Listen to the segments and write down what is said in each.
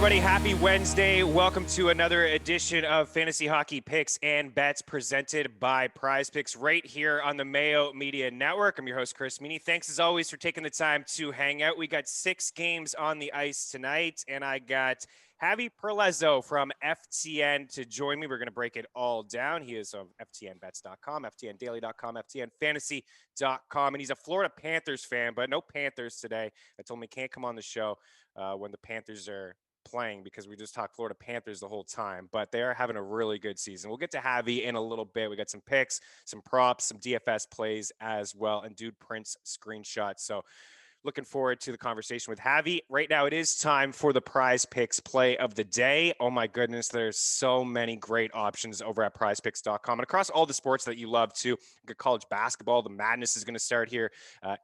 everybody. Happy Wednesday. Welcome to another edition of Fantasy Hockey Picks and Bets presented by Prize Picks right here on the Mayo Media Network. I'm your host, Chris Meaney. Thanks as always for taking the time to hang out. We got 6 games on the ice tonight, and I got Javi Prellezo from FTN to join me. We're going to break it all down. He is of FTNBets.com, FTNDaily.com, FTNFantasy.com, and he's a Florida Panthers fan, but no Panthers today. I told him he can't come on the show when the Panthers are playing because we just talked Florida Panthers the whole time, but they are having a really good season. We'll get to Javi in a little bit. We got some picks, some props, some DFS plays as well, and Dude Prince screenshots. So looking forward to the conversation with Javi. Right now, it is time for the Prize Picks play of the day. Oh my goodness, there's so many great options over at prizepicks.com and across all the sports that you love too. College basketball, the madness is going to start here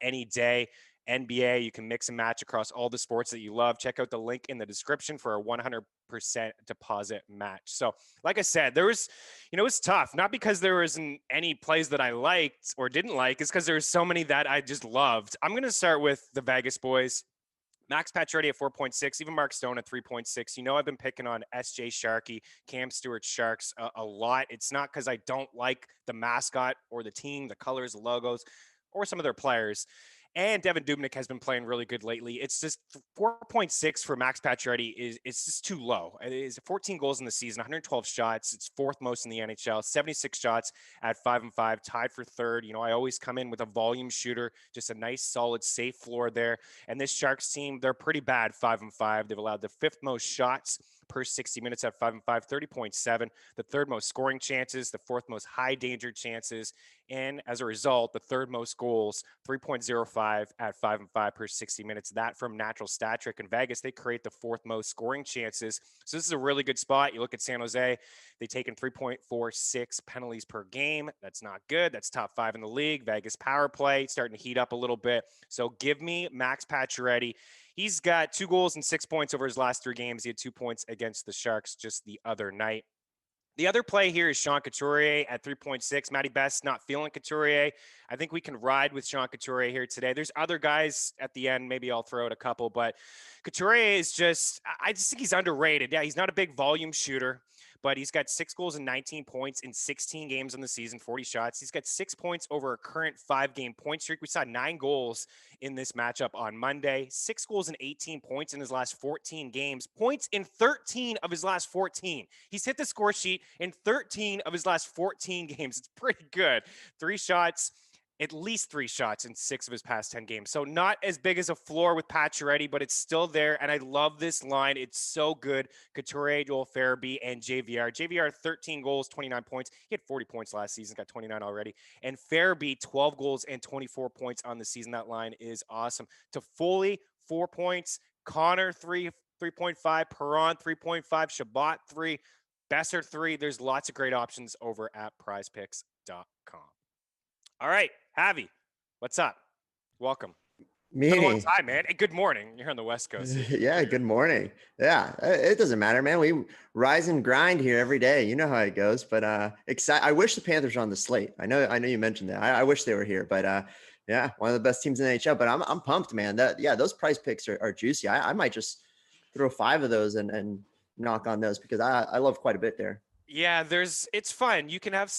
any day. NBA, you can mix and match across all the sports that you love. Check out the link in the description for a 100% deposit match. So, like I said, there was, it was tough. Not because there wasn't any plays that I liked or didn't like, it's because there were so many that I just loved. I'm going to start with the Vegas boys. Max Pacioretty at 4.6, even Mark Stone at 3.6. I've been picking on SJ Sharkey, Cam Stewart Sharks a lot. It's not because I don't like the mascot or the team, the colors, the logos, or some of their players. And Devin Dubnyk has been playing really good lately. It's just 4.6 for Max Pacioretty it's just too low. It is 14 goals in the season, 112 shots. It's fourth most in the NHL, 76 shots at 5-5, tied for third. I always come in with a volume shooter, just a nice, solid, safe floor there. And this Sharks team, they're pretty bad, 5-5. They've allowed the 5th most shots per 60 minutes at 5-5, 30.7, the 3rd most scoring chances, the 4th most high danger chances, and as a result, the 3rd most goals, 3.05 at 5-5 per 60 minutes. That from Natural Stat Trick in Vegas, they create the 4th most scoring chances. So this is a really good spot. You look at San Jose, they take in 3.46 penalties per game. That's not good. That's top 5 in the league. Vegas power play starting to heat up a little bit. So give me Max Pacioretty. He's got 2 goals and 6 points over his last 3 games. He had 2 points against the Sharks just the other night. The other play here is Sean Couturier at 3.6. Matty Best not feeling Couturier. I think we can ride with Sean Couturier here today. There's other guys at the end. Maybe I'll throw out a couple, but Couturier is I just think he's underrated. Yeah, he's not a big volume shooter, but he's got 6 goals and 19 points in 16 games on the season, 40 shots. He's got 6 points over a current 5-game point streak. We saw 9 goals in this matchup on Monday, 6 goals and 18 points in his last 14 games, points in 13 of his last 14. He's hit the score sheet in 13 of his last 14 games. It's pretty good. 3 shots. At least 3 shots in 6 of his past 10 games. So not as big as a floor with Pacioretty, but it's still there. And I love this line. It's so good. Couturier, Joel Farabee, and JVR. JVR, 13 goals, 29 points. He had 40 points last season, got 29 already. And Farabee, 12 goals and 24 points on the season. That line is awesome. To Foley, 4 points. Connor, 3.5. Perron, 3.5. Shabbat, 3. Besser, 3. There's lots of great options over at prizepicks.com. All right, Javi, what's up? Welcome. It's been a long Meaney. time, man. Hey, good morning. You're on the West Coast. Yeah, good morning. Yeah, it doesn't matter, man. We rise and grind here every day. You know how it goes. But I wish the Panthers were on the slate. I know you mentioned that. I wish they were here. But yeah, one of the best teams in the NHL. But I'm pumped, man. Those price picks are juicy. I might just throw 5 of those and knock on those because I love quite a bit there. Yeah, it's fun. You can have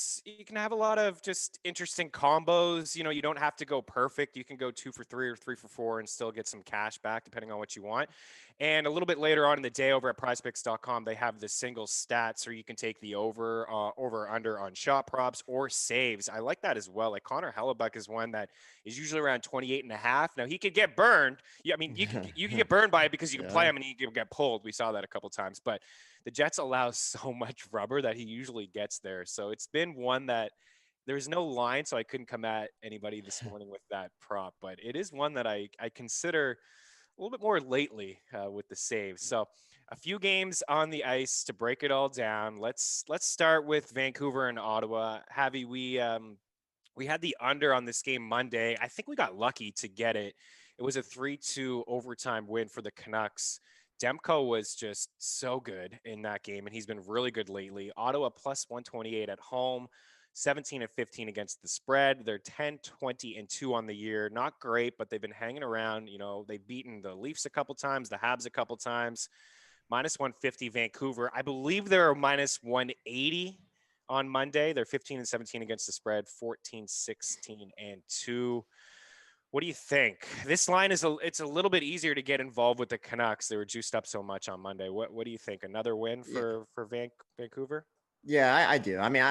a lot of just interesting combos. You don't have to go perfect. You can go 2 for 3 or 3 for 4 and still get some cash back depending on what you want. And a little bit later on in the day over at prizepicks.com, they have the single stats where you can take the over under on shot props or saves. I like that as well. Like Connor Hellebuck is one that is usually around 28.5. Now he could get burned. Yeah, I mean, you can get burned by it because you can play him and he can get pulled. We saw that a couple times, but the Jets allow so much rubber that he usually gets there. So it's been one that there's no line, so I couldn't come at anybody this morning with that prop, but it is one that I consider a little bit more lately with the saves. So a few games on the ice to break it all down. Let's start with Vancouver and Ottawa. Javi, we had the under on this game Monday. I think we got lucky to get it. It was a 3-2 overtime win for the Canucks. Demko was just so good in that game, and he's been really good lately. Ottawa plus 128 at home, 17-15 against the spread. They're 10-20-2 on the year. Not great, but they've been hanging around. They've beaten the Leafs a couple times, the Habs a couple times. minus 150 Vancouver. I believe they're minus 180 on Monday. They're 15-17 against the spread, 14-16-2. What do you think? This line it's a little bit easier to get involved with the Canucks. They were juiced up so much on Monday. What do you think? Another win Yeah, for Vancouver? yeah, I do. I mean,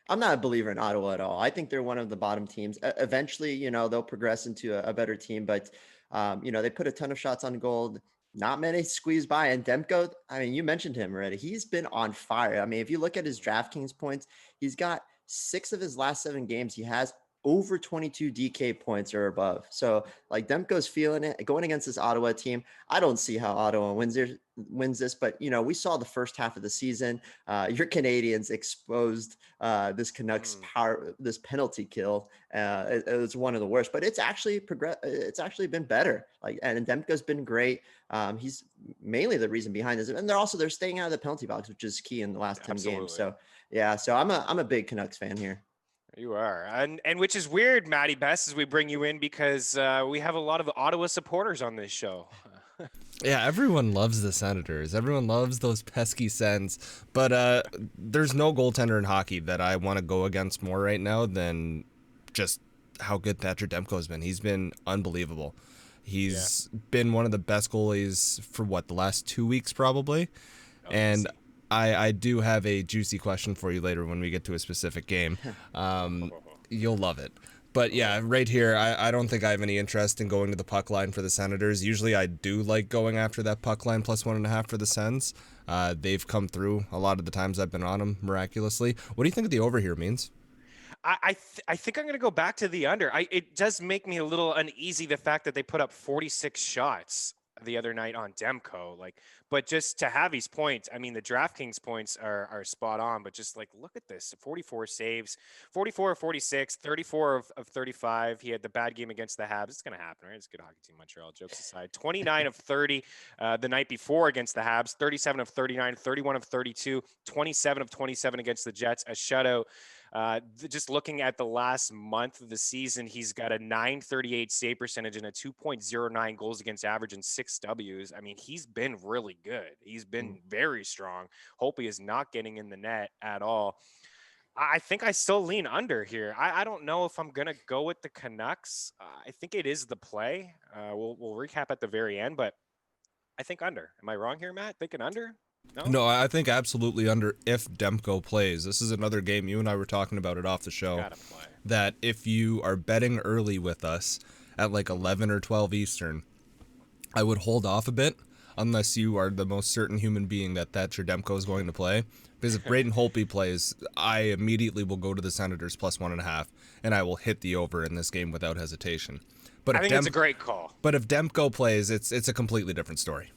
I'm not a believer in Ottawa at all. I think they're one of the bottom teams. Eventually, they'll progress into a better team, but they put a ton of shots on goal. Not many squeeze by. And Demko, I mean, you mentioned him already. He's been on fire. I mean, if you look at his DraftKings points, he's got 6 of his last 7 games. He has over 22 DK points or above. So like Demko's feeling it going against this Ottawa team. I don't see how Ottawa wins this, but we saw the first half of the season. Your Canadians exposed this Canucks power, this penalty kill. It was one of the worst, but it's actually It's actually been better. Like, and Demko's been great. He's mainly the reason behind this, and they're staying out of the penalty box, which is key in the last 10 games. So yeah, so I'm a big Canucks fan here. You are, and which is weird, Matty Best, as we bring you in because we have a lot of Ottawa supporters on this show. Yeah, everyone loves the Senators. Everyone loves those pesky Sens. But there's no goaltender in hockey that I want to go against more right now than just how good Thatcher Demko has been. He's been unbelievable. He's been one of the best goalies for the last 2 weeks probably. And I do have a juicy question for you later when we get to a specific game. You'll love it. But yeah, right here, I don't think I have any interest in going to the puck line for the Senators. Usually I do like going after that puck line plus 1.5 for the Sens. They've come through a lot of the times I've been on them miraculously. What do you think of the over here means? I think I'm going to go back to the under. It does make me a little uneasy, the fact that they put up 46 shots the other night on Demko. But just to Javi's points, I mean, the DraftKings points are spot on, but just look at this: 44 saves, 44 of 46, 34 of 35. He had the bad game against the Habs. It's going to happen, right? It's a good hockey team, Montreal, jokes aside. 29 of 30 the night before against the Habs, 37 of 39, 31 of 32, 27 of 27 against the Jets, a shutout. Just looking at the last month of the season, he's got a .938 save percentage and a 2.09 goals against average and 6 Ws. I mean, he's been really good. He's been very strong. Hope he is not getting in the net at all. I think I still lean under here. I don't know if I'm going to go with the Canucks. I think it is the play. We'll recap at the very end, but I think under. Am I wrong here, Matt? Thinking under? No, I think absolutely under if Demko plays. This is another game. You and I were talking about it off the show. That if you are betting early with us at 11 or 12 Eastern, I would hold off a bit unless you are the most certain human being that Thatcher Demko is going to play. Because if Braden Holtby plays, I immediately will go to the Senators plus 1.5, and I will hit the over in this game without hesitation. But I think it's a great call. But if Demko plays, it's a completely different story.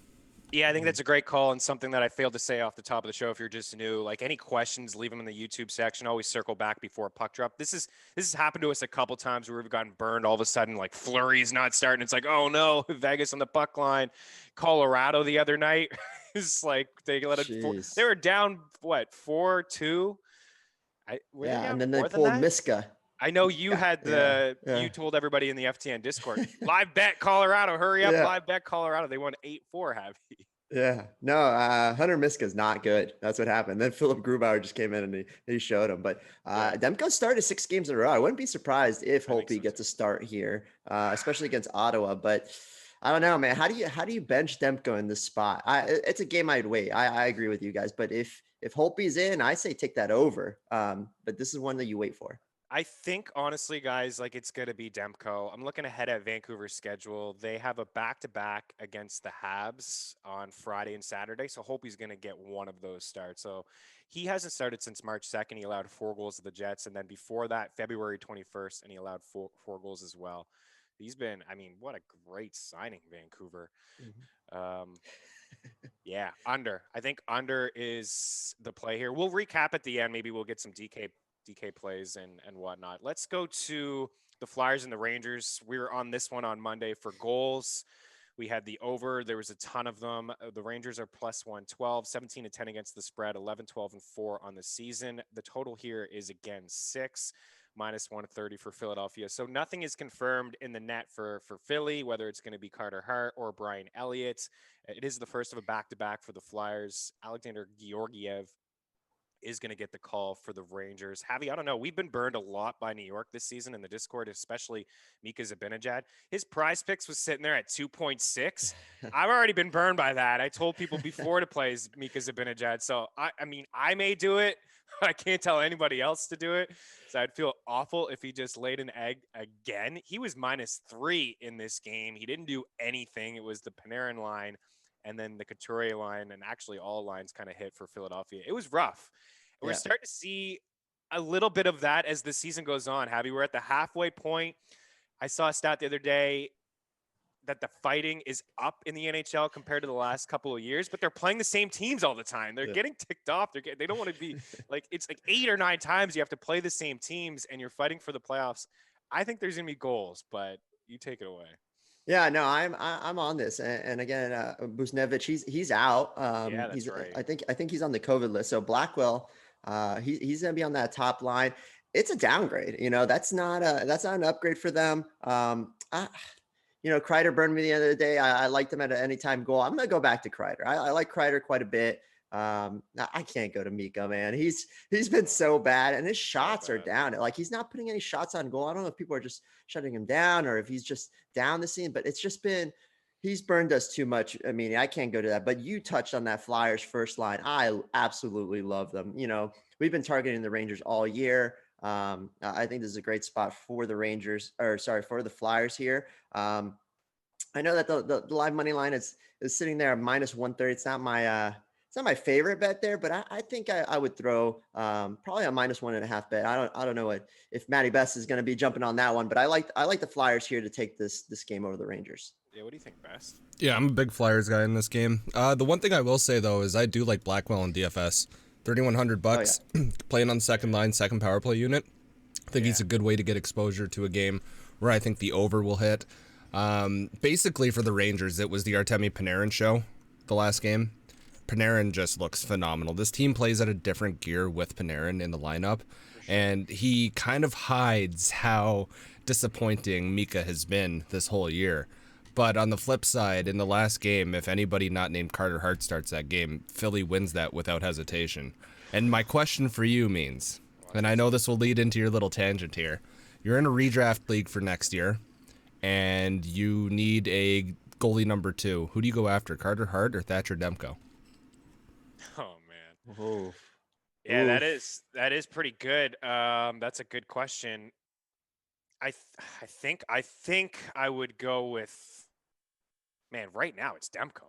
Yeah, I think that's a great call, and something that I failed to say off the top of the show. If you're just new, any questions, leave them in the YouTube section. Always circle back before a puck drop. This has happened to us a couple times where we've gotten burned. All of a sudden, Fleury's not starting. It's oh no, Vegas on the puck line. Colorado the other night is they let it. They were down 4-2. And then they pulled Miska. I know you had you told everybody in the FTN Discord, live bet Colorado, hurry up, live bet Colorado. They won 8-4, Javi. Yeah, no, Hunter Miska's not good. That's what happened. Then Philip Grubauer just came in and he showed him. But Demko started 6 games in a row. I wouldn't be surprised if Holtby gets a start here, especially against Ottawa. But I don't know, man. How do you bench Demko in this spot? It's a game I'd wait. I agree with you guys. But if Holtby's in, I say take that over. But this is one that you wait for. I think, honestly, guys, it's going to be Demko. I'm looking ahead at Vancouver's schedule. They have a back-to-back against the Habs on Friday and Saturday, so hope he's going to get one of those starts. So he hasn't started since March 2nd. He allowed 4 goals to the Jets, and then before that, February 21st, and he allowed four goals as well. He's been, what a great signing, Vancouver. Yeah, under. I think under is the play here. We'll recap at the end. Maybe we'll get some DK plays and whatnot. Let's go to the Flyers and the Rangers. We were on this one on Monday for goals. We had the over. There was a ton of them. The Rangers are plus 112, 17-10 against the spread, 11, 12, and 4 on the season. The total here is again 6, minus 130 for Philadelphia. So nothing is confirmed in the net for Philly, whether it's going to be Carter Hart or Brian Elliott. It is the first of a back-to-back for the Flyers. Alexander Georgiev is going to get the call for the Rangers. Javi, I don't know. We've been burned a lot by New York this season in the Discord, especially Mika Zibanejad. His prize picks was sitting there at 2.6. I've already been burned by that. I told people before to play Mika Zibanejad. So, I mean, I may do it. I can't tell anybody else to do it. So I'd feel awful if he just laid an egg again. He was -3 in this game. He didn't do anything. It was the Panarin line and then the Couturier line, and actually all lines kind of hit for Philadelphia. It was rough. We're Yeah. starting to see a little bit of that as the season goes on. Javi, we're at the halfway point. I saw a stat the other day that the fighting is up in the NHL compared to the last couple of years, but they're playing the same teams all the time. They're getting ticked off. They don't want to be like, it's like 8 or 9 times you have to play the same teams and you're fighting for the playoffs. I think there's going to be goals, but you take it away. Yeah, no, I'm on this, and again, Busnevich, he's out. Yeah, that's right. I think he's on the COVID list. So Blackwell, he's gonna be on that top line. It's a downgrade, That's not an upgrade for them. Kreider burned me the other day. I liked him at an anytime goal. I'm gonna go back to Kreider. I like Kreider quite a bit. I can't go to Mika, man. He's been so bad, and his shots are down. Like, he's not putting any shots on goal. I don't know if people are just shutting him down or if he's just down the scene, but it's just been, he's burned us too much. I mean, I can't go to that, but you touched on that Flyers first line. I absolutely love them. We've been targeting the Rangers all year. I think this is a great spot for the for the Flyers here. I know that the live money line is sitting there at -130. It's not my favorite bet there, but I think I would throw probably a -1.5 bet. I don't know if Matty Best is going to be jumping on that one, but I like the Flyers here to take this game over the Rangers. Yeah, what do you think, Best? Yeah, I'm a big Flyers guy in this game. The one thing I will say though is I do like Blackwell in DFS. $3,100 playing on the second line, second power play unit. I think he's a good way to get exposure to a game where I think the over will hit. Basically for the Rangers, it was the Artemi Panarin show the last game. Panarin just looks phenomenal. This team plays at a different gear with Panarin in the lineup, and he kind of hides how disappointing Mika has been this whole year. But on the flip side, in the last game, if anybody not named Carter Hart starts that game, Philly wins that without hesitation. And my question for you means, and I know this will lead into your little tangent here, you're in a redraft league for next year, and you need a goalie number 2. Who do you go after, Carter Hart or Thatcher Demko? Oh man. Oh, yeah, that is pretty good. That's a good question. I think I would go with, man, right now it's Demko.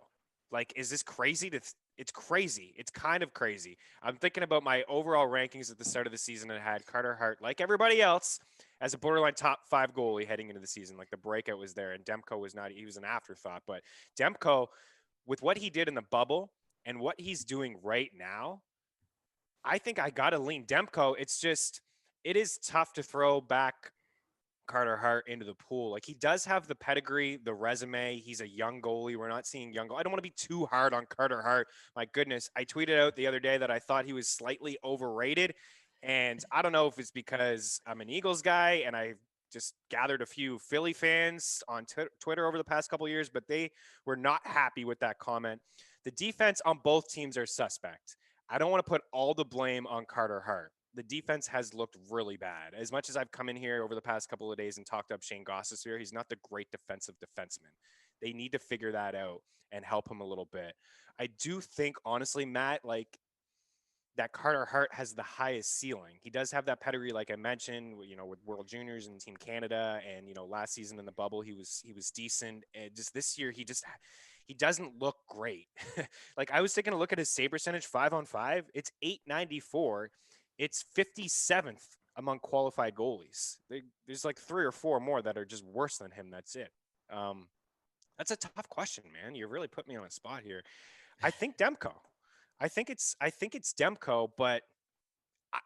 Like, is this crazy it's crazy. It's kind of crazy. I'm thinking about my overall rankings at the start of the season, and I had Carter Hart, like everybody else, as a borderline top 5 goalie heading into the season. Like, the breakout was there, and Demko was not. He was an afterthought. But Demko, with what he did in the bubble and what he's doing right now, I think I got to lean Demko. It's just, it is tough to throw back Carter Hart into the pool. Like, he does have the pedigree, the resume. He's a young goalie. We're not seeing young goal. I don't want to be too hard on Carter Hart. My goodness. I tweeted out the other day that I thought he was slightly overrated. And I don't know if it's because I'm an Eagles guy and I just gathered a few Philly fans on Twitter over the past couple of years, but they were not happy with that comment. The defense on both teams are suspect. I don't want to put all the blame on Carter Hart. The defense has looked really bad. As much as I've come in here over the past couple of days and talked up Shane Gostisbehere, he's not the great defensive defenseman. They need to figure that out and help him a little bit. I do think, honestly, Matt, like, that Carter Hart has the highest ceiling. He does have that pedigree, like I mentioned, with World Juniors and Team Canada, and last season in the bubble he was decent. And just this year he doesn't look great. Like, I was taking a look at his save percentage 5-on-5. It's .894. It's 57th among qualified goalies. There's like 3 or 4 more that are just worse than him. That's it. That's a tough question, man. You really put me on a spot here. I think Demko. I think it's Demko, but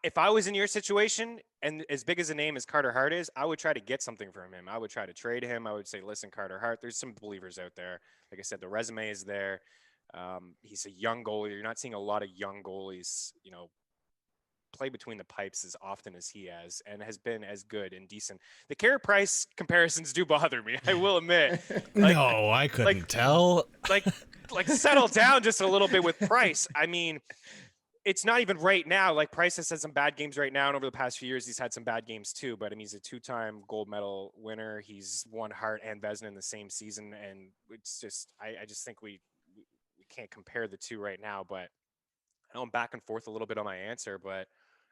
if I was in your situation and as big as a name as Carter Hart is, I would try to get something from him. I would try to trade him. I would say, listen, Carter Hart, there's some believers out there. Like I said, the resume is there. He's a young goalie. You're not seeing a lot of young goalies, play between the pipes as often as he has been as good and decent. The Carey Price comparisons do bother me, I will admit. Like, No, I couldn't tell. like settle down just a little bit with Price. I mean, it's not even right now. Like, Price has had some bad games right now, and over the past few years, he's had some bad games too. But I mean, he's a 2-time gold medal winner. He's won Hart and Vezina in the same season, and it's just, I just think we can't compare the two right now. But I know I'm back and forth a little bit on my answer, but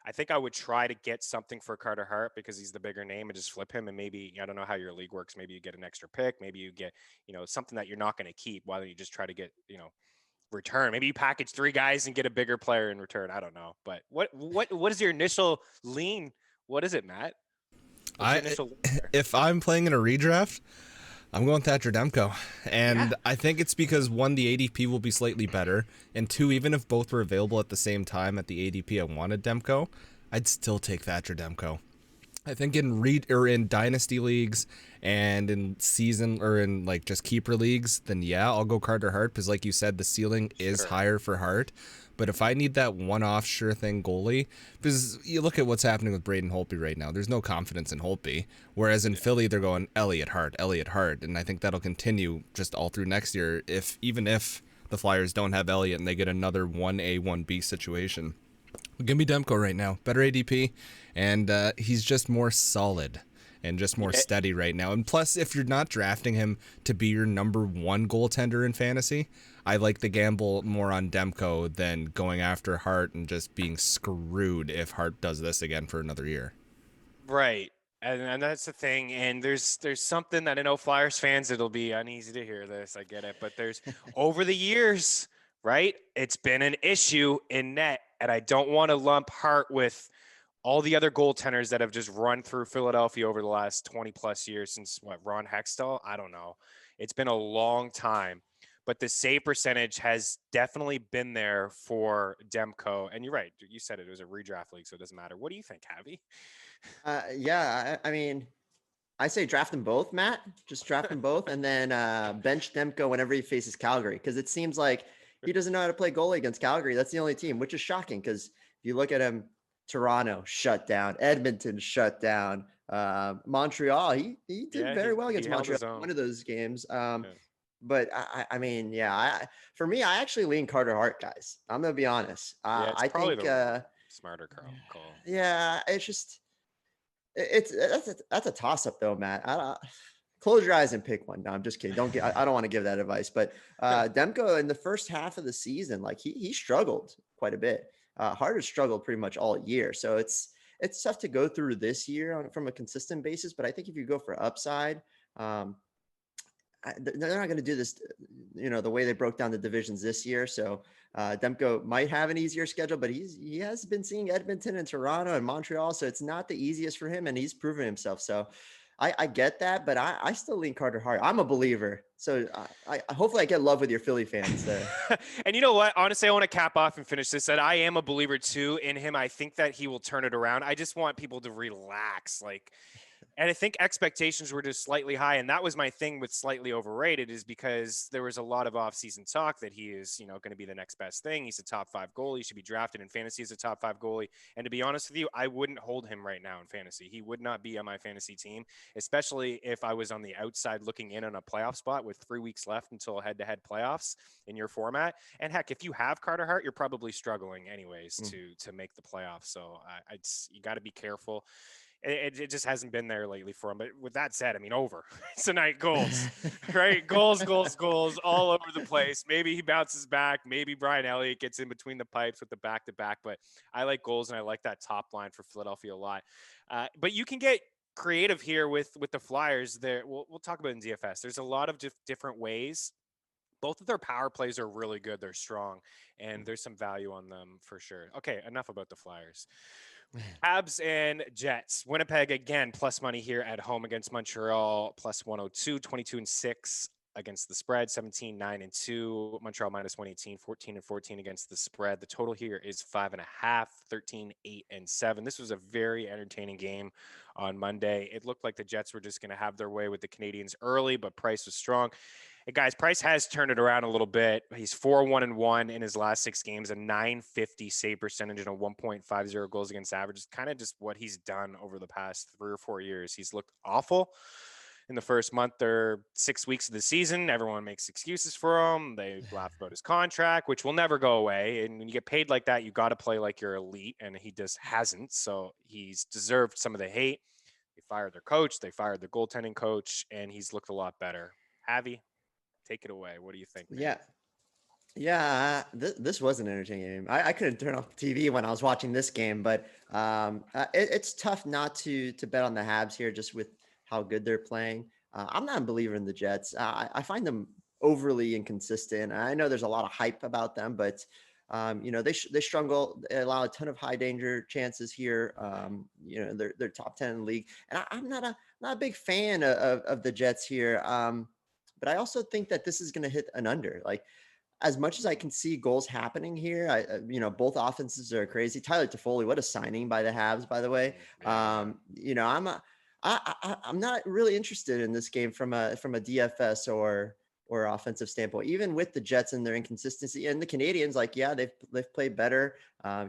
I think I would try to get something for Carter Hart because he's the bigger name, and just flip him. And maybe, I don't know how your league works. Maybe you get an extra pick. Maybe you get, something that you're not going to keep. Why don't you just try to get, return? Maybe you package 3 guys and get a bigger player in return. I don't know. But what is your initial lean? What is it, Matt? If I'm playing in a redraft, I'm going Thatcher Demko. And I think it's because 1, the ADP will be slightly better. And 2, even if both were available at the same time at the ADP I wanted Demko, I'd still take Thatcher Demko. I think in dynasty leagues and in season or in like just keeper leagues, then I'll go Carter Hart because, like you said, the ceiling is higher for Hart. But if I need that one-off sure thing goalie, because you look at what's happening with Braden Holtby right now, there's no confidence in Holtby. Whereas in Philly, they're going Elliott Hart, and I think that'll continue just all through next year. Even if the Flyers don't have Elliott and they get another 1A 1B situation. Give me Demko right now. Better ADP, and he's just more solid and just more steady right now. And plus, if you're not drafting him to be your number 1 goaltender in fantasy, I like the gamble more on Demko than going after Hart and just being screwed if Hart does this again for another year. Right. And that's the thing. And there's something that I know Flyers fans, it'll be uneasy to hear this. I get it. But there's over the years, right? It's been an issue in net. And I don't want to lump Hart with all the other goaltenders that have just run through Philadelphia over the last 20 plus years since Ron Hextall? I don't know. It's been a long time, but the save percentage has definitely been there for Demko. And you're right. You said it was a redraft league, so it doesn't matter. What do you think, Javi? I mean, I say draft them both, Matt. Just draft them both, and then bench Demko whenever he faces Calgary, because it seems like he doesn't know how to play goalie against Calgary. That's the only team, which is shocking because if you look at him, Toronto shut down, Edmonton shut down, Montreal. He did very well against Montreal. One of those games. But I mean, for me, I actually lean Carter Hart, guys. I'm gonna be honest. I think smarter call. Yeah, it's just that's a toss up though, Matt. Close your eyes and pick one. No, I'm just kidding. I don't want to give that advice. But Demko in the first half of the season, like he struggled quite a bit. Hart has struggled pretty much all year. So it's tough to go through this year from a consistent basis. But I think if you go for upside, they're not going to do this, the way they broke down the divisions this year. So Demko might have an easier schedule, but he has been seeing Edmonton and Toronto and Montreal. So it's not the easiest for him, and he's proven himself. So I get that, but I still lean Carter Hart. I'm a believer. So I hopefully I get love with your Philly fans there. And you know what? Honestly, I want to cap off and finish this. That I am a believer too in him. I think that he will turn it around. I just want people to relax. And I think expectations were just slightly high. And that was my thing with slightly overrated, is because there was a lot of offseason talk that he is, going to be the next best thing. He's a top 5 goalie. He should be drafted in fantasy as a top 5 goalie. And to be honest with you, I wouldn't hold him right now in fantasy. He would not be on my fantasy team, especially if I was on the outside looking in on a playoff spot with 3 weeks left until head-to-head playoffs in your format. And heck, if you have Carter Hart, you're probably struggling anyways to make the playoffs. So you got to be careful. It just hasn't been there lately for him. But with that said, I mean, over. Tonight, goals, right? Goals all over the place. Maybe he bounces back. Maybe Brian Elliott gets in between the pipes with the back-to-back. But I like goals, and I like that top line for Philadelphia a lot. But you can get creative here with the Flyers. There, we'll talk about it in DFS. There's a lot of different ways. Both of their power plays are really good. They're strong, and there's some value on them for sure. Okay, enough about the Flyers. Habs and Jets. Winnipeg again plus money here at home against Montreal, plus 102, 22-6 against the spread, 17-9-2. Montreal minus 118, 14-14 against the spread. The total here is 5.5, 13-8-7. This was a very entertaining game on Monday. It looked like the Jets were just going to have their way with the Canadians early, but Price was strong. And guys, Price has turned it around a little bit. He's 4-1-1 in his last 6 games, a 950 save percentage and a 1.50 goals against average. It's kind of just what he's done over the past 3 or 4 years. He's looked awful in the first month or 6 weeks of the season. Everyone makes excuses for him. They laugh about his contract, which will never go away. And when you get paid like that, you got to play like you're elite. And he just hasn't. So he's deserved some of the hate. They fired their coach. They fired their goaltending coach, and he's looked a lot better. Javi, take it away. What do you think, man? Yeah. Yeah, this was an entertaining game. I couldn't turn off the TV when I was watching this game, but it's tough not to bet on the Habs here just with how good they're playing. I'm not a believer in the Jets. I find them overly inconsistent. I know there's a lot of hype about them, but they struggle. They allow a ton of high danger chances here. They're top 10 in the league, and I'm not a big fan of the Jets here. But I also think that this is going to hit an under. Like, as much as I can see goals happening here, both offenses are crazy. Tyler Toffoli, what a signing by the Habs, by the way. I'm not really interested in this game from a DFS or offensive standpoint, even with the Jets and their inconsistency. And the Canadians, they've played better.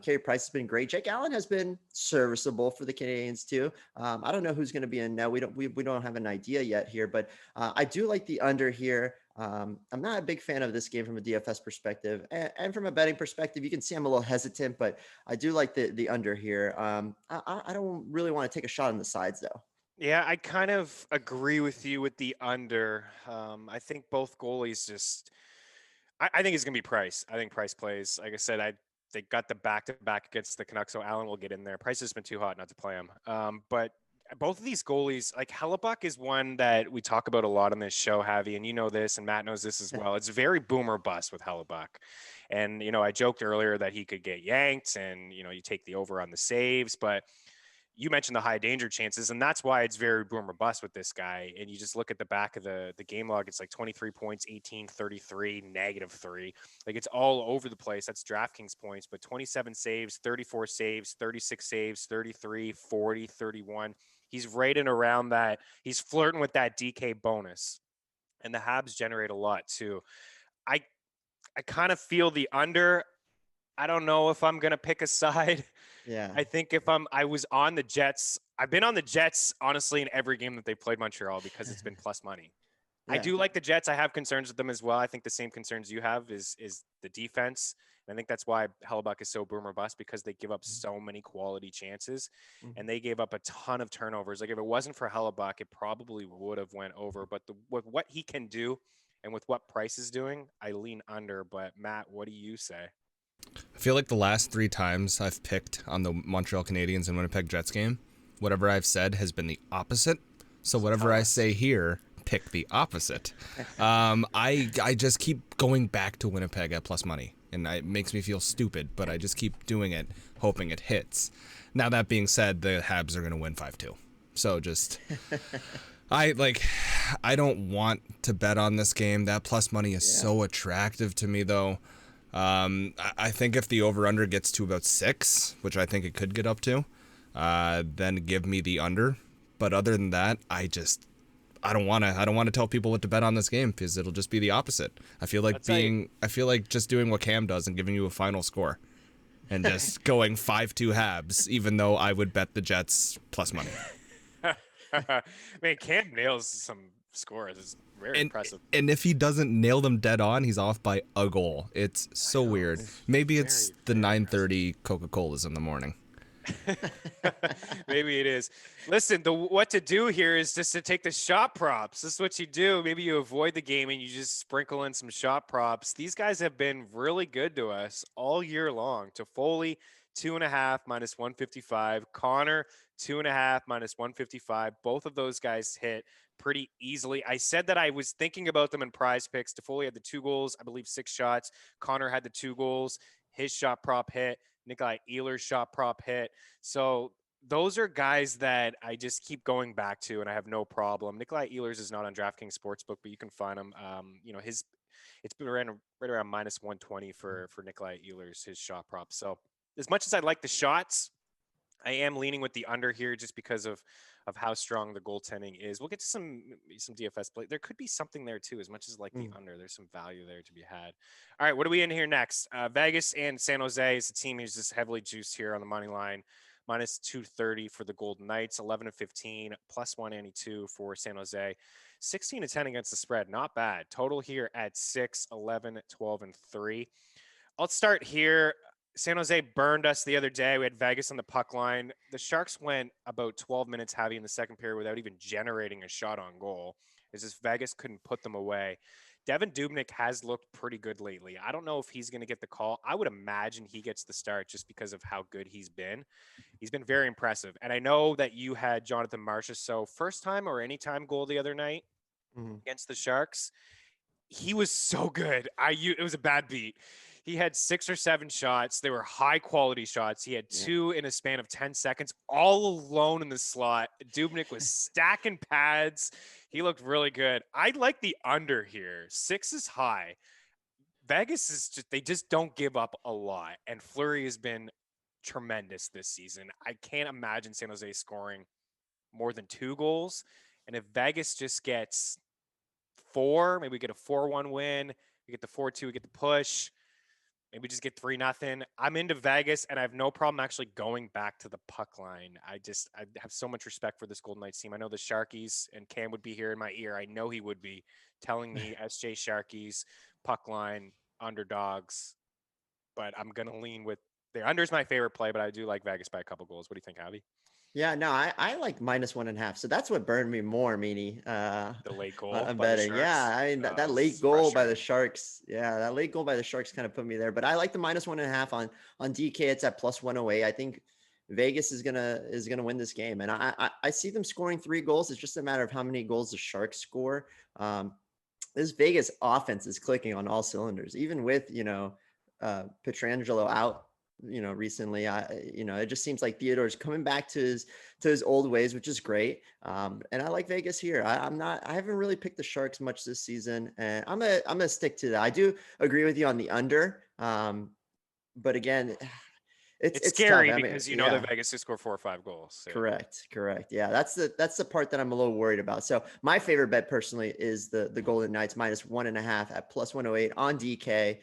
Carey Price has been great. Jake Allen has been serviceable for the Canadians too. I don't know who's going to be in net. We don't have an idea yet here, but I do like the under here. I'm not a big fan of this game from a DFS perspective, and from a betting perspective, you can see I'm a little hesitant, but I do like the under here. I don't really want to take a shot on the sides though. Yeah, I kind of agree with you with the under. I think both goalies I think it's going to be Price. I think Price plays. Like I said, they got the back-to-back against the Canucks, so Allen will get in there. Price has been too hot not to play him. But both of these goalies, like Hellebuyck is one that we talk about a lot on this show, Javi, and you know this, and Matt knows this as well. It's very boomer bust with Hellebuyck. And, I joked earlier that he could get yanked and, you take the over on the saves, but you mentioned the high danger chances, and that's why it's very boom or bust with this guy. And you just look at the back of the game log, it's like 23 points, 18, 33, -3. Like, it's all over the place. That's DraftKings points, but 27 saves, 34 saves, 36 saves, 33, 40, 31. He's right in around that. He's flirting with that DK bonus. And the Habs generate a lot too. I kind of feel the under. I don't know if I'm going to pick a side. Yeah. I think I was on the Jets. I've been on the Jets, honestly, in every game that they played Montreal because it's been plus money. Yeah. I do like the Jets. I have concerns with them as well. I think the same concerns you have is the defense. And I think that's why Hellebuyck is so boom or bust, because they give up so many quality chances and they gave up a ton of turnovers. Like, if it wasn't for Hellebuyck, it probably would have went over. But with what he can do and with what Price is doing, I lean under. But Matt, what do you say? I feel like the last 3 times I've picked on the Montreal Canadiens and Winnipeg Jets game, whatever I've said has been the opposite. So whatever I say here, pick the opposite. I just keep going back to Winnipeg at plus money, and it makes me feel stupid, but I just keep doing it, hoping it hits. Now, that being said, the Habs are going to win 5-2. So just... I don't want to bet on this game. That plus money is so attractive to me, though. I think if the over-under gets to about 6, which I think it could get up to, then give me the under. But other than that, I don't want to tell people what to bet on this game, because it'll just be the opposite. I feel like just doing what Cam does and giving you a final score and just going 5-2 Habs, even though I would bet the Jets plus money. Man, Cam nails some scores. It's very impressive. And if he doesn't nail them dead on, he's off by a goal. It's so weird. Maybe it's the 9:30 Coca-Colas in the morning. Maybe it is. Listen, what to do here is just to take the shot props. This is what you do. Maybe you avoid the game and you just sprinkle in some shot props. These guys have been really good to us all year long. Toffoli, 2.5 -155. Connor, 2.5 -155. Both of those guys hit pretty easily. I said that I was thinking about them in Prize Picks. Toffoli had the 2 goals, I believe 6 shots. Connor had the 2 goals. His shot prop hit. Nikolai Ehlers' shot prop hit. So those are guys that I just keep going back to, and I have no problem. Nikolai Ehlers is not on DraftKings Sportsbook, but you can find him. It's been right around -120 for Nikolai Ehlers, his shot prop. So as much as I like the shots, I am leaning with the under here just because of how strong the goaltending is. We'll get to some DFS play. There could be something there too, as much as like the under. There's some value there to be had. All right, what are we in here next? Vegas and San Jose is a team who's just heavily juiced here on the money line. Minus 230 for the Golden Knights, 11-15, plus 192 for San Jose. 16-10 against the spread, not bad. Total here at 6, 11, 12, and 3. I'll start here. San Jose burned us the other day. We had Vegas on the puck line. The Sharks went about 12 minutes heavy in the second period without even generating a shot on goal. It's just Vegas couldn't put them away. Devin Dubnyk has looked pretty good lately. I don't know if he's going to get the call. I would imagine he gets the start just because of how good he's been. He's been very impressive. And I know that you had Jonathan Marchessault first time or anytime goal the other night against the Sharks. He was so good. It was a bad beat. He had 6 or 7 shots. They were high quality shots. He had 2 in a span of 10 seconds, all alone in the slot. Dubnyk was stacking pads. He looked really good. I like the under here. 6 is high. Vegas is they just don't give up a lot. And Fleury has been tremendous this season. I can't imagine San Jose scoring more than 2 goals. And if Vegas just gets 4, maybe we get a 4-1 win, we get the 4-2, we get the push. Maybe just get 3-0. I'm into Vegas, and I have no problem actually going back to the puck line. I have so much respect for this Golden Knights team. I know the Sharkies, and Cam would be here in my ear. I know he would be telling me SJ Sharkies, puck line, underdogs. But I'm going to lean with the under is my favorite play, but I do like Vegas by a couple goals. What do you think, Javi? Yeah, no, I like -1.5. So that's what burned me more, Meaney. The late goal. I'm betting. Yeah, I mean that late goal by the Sharks. Yeah, that late goal by the Sharks kind of put me there. But I like the -1.5 on DK. It's at +108. I think Vegas is gonna win this game, and I see them scoring 3 goals. It's just a matter of how many goals the Sharks score. This Vegas offense is clicking on all cylinders, even with Pietrangelo out recently. It just seems like Theodore's coming back to his old ways, which is great. And I like Vegas here. I haven't really picked the Sharks much this season, and I'm gonna stick to that. I do agree with you on the under. But again, it's scary tough. because that Vegas will score 4 or 5 goals. So. Correct. Yeah, that's the part that I'm a little worried about. So my favorite bet personally is the Golden Knights -1.5 at +108 on DK,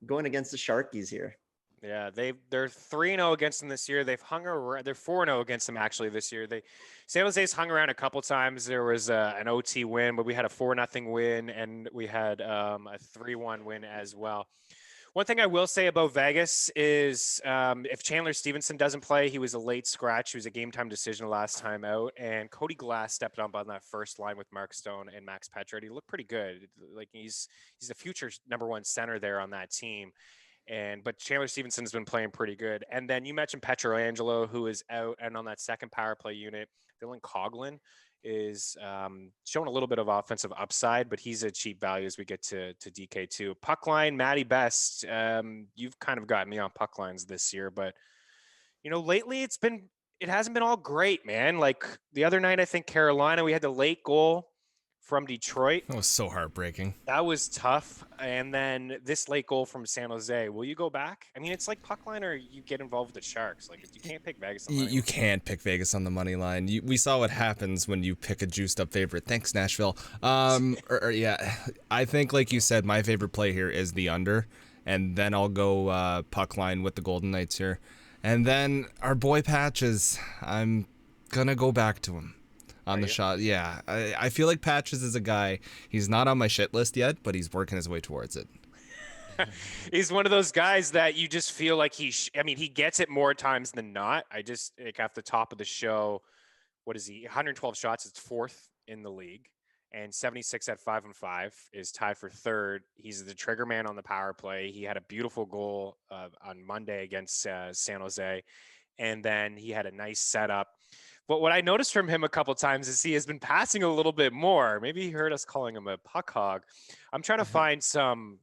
going against the Sharkies here. Yeah, they're 3-0 against them this year. They've hung around. They're 4-0 against them actually this year. San Jose's hung around a couple times. There was an OT win, but we had a 4-0 win, and we had a 3-1 win as well. One thing I will say about Vegas is if Chandler Stevenson doesn't play, he was a late scratch. He was a game time decision last time out, and Cody Glass stepped up on that first line with Mark Stone and Max Pacioretty. He looked pretty good. Like he's the future #1 center there on that team. But Chandler Stevenson has been playing pretty good. And then you mentioned Pietrangelo, who is out, and on that second power play unit, Dylan Coghlan is showing a little bit of offensive upside, but he's a cheap value as we get to DK2. Puck line, Matty Best. You've kind of got me on puck lines this year, but lately it hasn't been all great, man. Like the other night, I think Carolina, we had the late goal from Detroit. That was so heartbreaking. That was tough. And then this late goal from San Jose. Will you go back? I mean, it's like puck line or you get involved with the Sharks. Like you can't pick Vegas on the money line. You can't pick Vegas on the money line. We saw what happens when you pick a juiced up favorite. Thanks, Nashville. Yeah, I think like you said, my favorite play here is the under, and then I'll go puck line with the Golden Knights here. And then our boy Patches, I'm gonna go back to him. On the shot, yeah. I feel like Patches is a guy, he's not on my shit list yet, but he's working his way towards it. He's one of those guys that you just feel like he gets it more times than not. I just, like off the top of the show, what is he? 112 shots, it's 4th in the league. And 76 at 5-5 is tied for 3rd. He's the trigger man on the power play. He had a beautiful goal on Monday against San Jose. And then he had a nice setup. But what I noticed from him a couple times is he has been passing a little bit more. Maybe he heard us calling him a puck hog. I'm trying to find some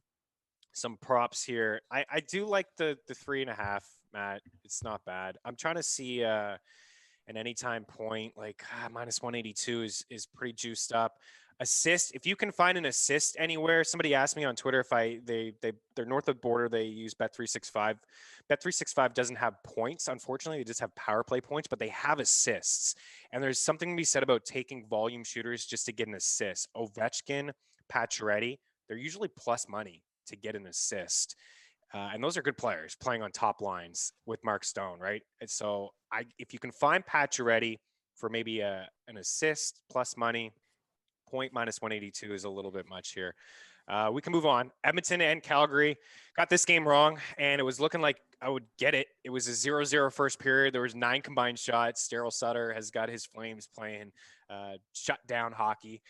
props here. I do like the 3.5, Matt. It's not bad. I'm trying to see an anytime point like -182 is pretty juiced up. Assist, if you can find an assist anywhere. Somebody asked me on Twitter if they're north of the border, they use Bet365. Bet365 doesn't have points, unfortunately. They just have power play points, but they have assists. And there's something to be said about taking volume shooters just to get an assist. Ovechkin, Pacioretty, they're usually plus money to get an assist. And those are good players playing on top lines with Mark Stone, right? And so if you can find Pacioretty for maybe an assist plus money, point minus 182 is a little bit much here. We can move on. Edmonton and Calgary got this game wrong, and it was looking like I would get it. It was a 0-0 first period. There was 9 combined shots. Daryl Sutter has got his Flames playing shut down hockey.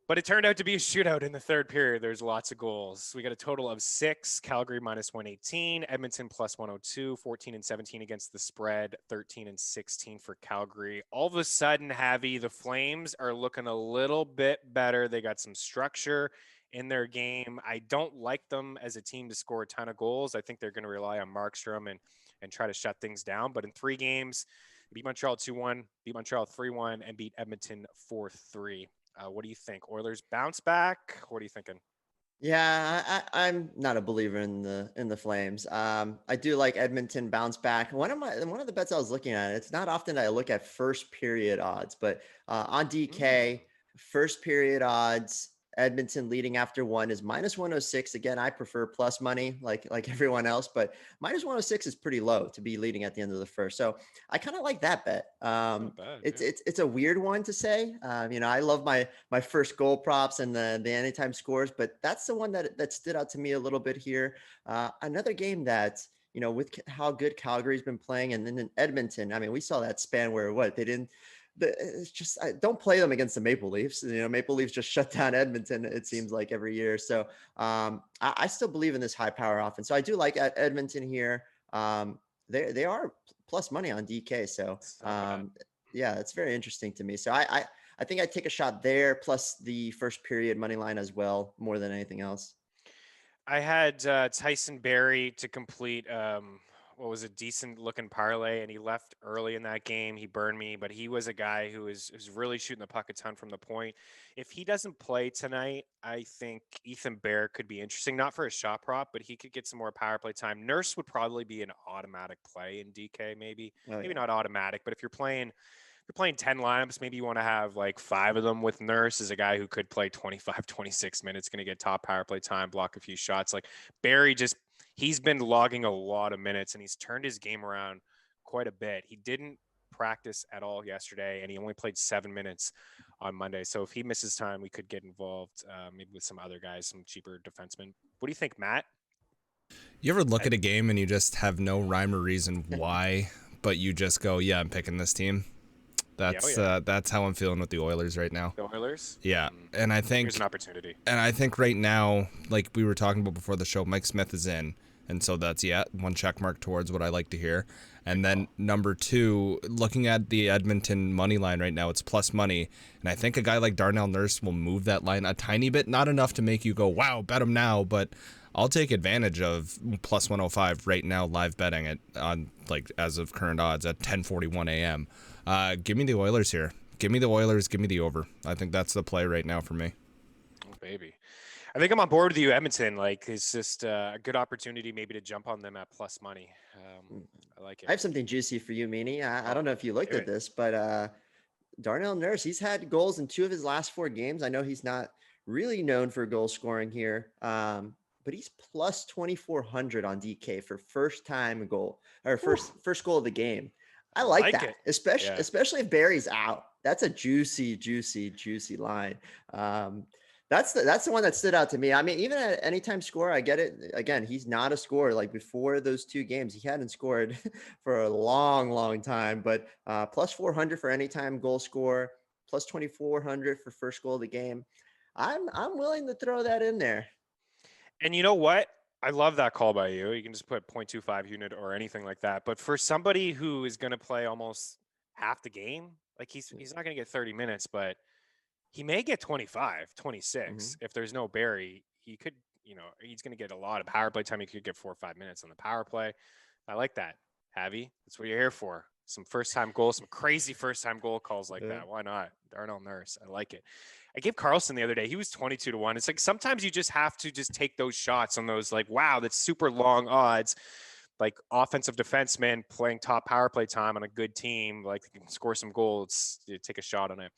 But it turned out to be a shootout in the third period. There's lots of goals. We got a total of 6. Calgary minus 118, Edmonton plus 102, 14 and 17 against the spread, 13 and 16 for Calgary. All of a sudden, Javi, the Flames are looking a little bit better. They got some structure in their game. I don't like them as a team to score a ton of goals. I think they're going to rely on Markstrom and try to shut things down. But in 3 games, beat Montreal 2-1, beat Montreal 3-1, and beat Edmonton 4-3. What do you think? Oilers bounce back? What are you thinking? Yeah, I'm not a believer in the Flames. I do like Edmonton bounce back. One of the bets I was looking at, it's not often I look at first period odds, but on DK, first period odds, Edmonton leading after 1 is minus 106. Again, I prefer plus money like everyone else, but minus 106 is pretty low to be leading at the end of the first. So I kind of like that bet. It's a weird one to say. I love my first goal props and the anytime scores, but that's the one that stood out to me a little bit here. Another game that, with how good Calgary's been playing, and then in Edmonton, I mean, we saw that span where they didn't. It's just don't play them against the Maple Leafs. Maple Leafs just shut down Edmonton, it seems like, every year. So I still believe in this high power offense. So I do like Edmonton here. They are plus money on DK. So yeah, it's very interesting to me. So I think I'd take a shot there, plus the first period money line as well, more than anything else. I had Tyson Barrie to complete what was a decent looking parlay, and he left early in that game. He burned me, but he was a guy who was really shooting the puck a ton from the point. If he doesn't play tonight, I think Ethan Bear could be interesting, not for a shot prop, but he could get some more power play time. Nurse would probably be an automatic play in DK, maybe not automatic, but if you're playing 10 lineups, maybe you want to have like 5 of them with Nurse as a guy who could play 25, 26 minutes, going to get top power play time, block a few shots. Like Barrie, he's been logging a lot of minutes, and he's turned his game around quite a bit. He didn't practice at all yesterday, and he only played 7 minutes on Monday. So if he misses time, we could get involved maybe with some other guys, some cheaper defensemen. What do you think, Matt? You ever look at a game and you just have no rhyme or reason why, but you just go, yeah, I'm picking this team? That's how I'm feeling with the Oilers right now. The Oilers? Yeah. And I think there's an opportunity. And I think right now, like we were talking about before the show, Mike Smith is in. And so that's, one check mark towards what I like to hear. And then number 2, looking at the Edmonton money line right now, it's plus money. And I think a guy like Darnell Nurse will move that line a tiny bit, not enough to make you go, wow, bet him now. But I'll take advantage of plus 105 right now, live betting it on, like, as of current odds at 10:41 a.m. Give me the Oilers here. Give me the Oilers. Give me the over. I think that's the play right now for me. Oh, baby. I think I'm on board with you, Edmonton. Like, it's just a good opportunity maybe to jump on them at plus money. I like it. I have something juicy for you, Meaney. I don't know if you looked at this, but Darnell Nurse, he's had goals in 2 of his last 4 games. I know he's not really known for goal scoring here, but he's plus 2,400 on DK for first time goal, or first goal of the game. I like that, especially if Barry's out. That's a juicy line. That's the one that stood out to me. I mean, even at anytime score, I get it. Again, he's not a scorer. Like before those 2 games, he hadn't scored for a long time. But plus 400 for anytime goal score, plus 2,400 for first goal of the game. I'm willing to throw that in there. And you know what? I love that call by you. You can just put 0.25 unit or anything like that. But for somebody who is going to play almost half the game, like he's not going to get 30 minutes, but he may get 25, 26. If there's no Barrie, he could, he's going to get a lot of power play time. He could get 4 or 5 minutes on the power play. I like that. Javi, that's what you're here for. some first-time goals, some crazy first-time goal calls like Yeah. that. Why not? Darnell Nurse. I like it. I gave Carlson the other day. He was 22-1. It's like sometimes you just have to just take those shots on those, like, wow, that's super long odds. Like offensive defenseman playing top power play time on a good team, like can score some goals. You take a shot on it.